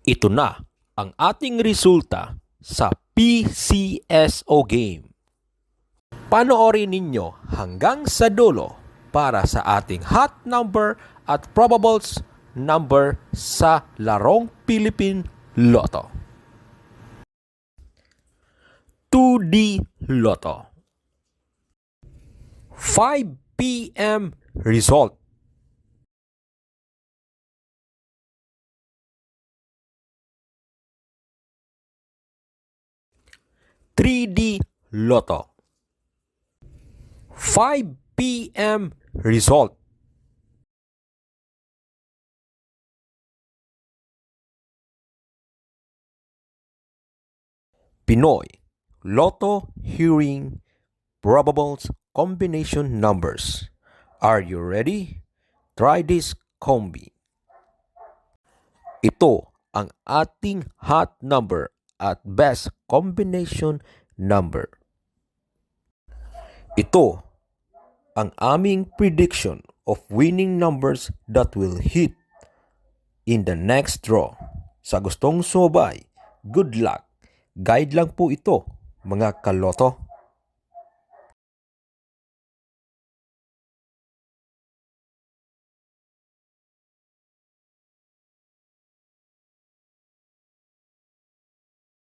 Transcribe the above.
Ito na ang ating resulta sa PCSO game. Panoorin ninyo hanggang sa dulo para sa ating hot number at probables number sa larong Philippine Lotto. 2D Lotto. 5 p.m. result. (3D Lotto). 5 p.m. result. Pinoy Lotto Hearing Probables Combination Numbers. Are you ready? Try this combi. Ito ang ating hot number at best combination number. Ito ang aming prediction of winning numbers that will hit in the next draw. Sa gustong sumabay, good luck. Guide lang po ito, mga kaloto.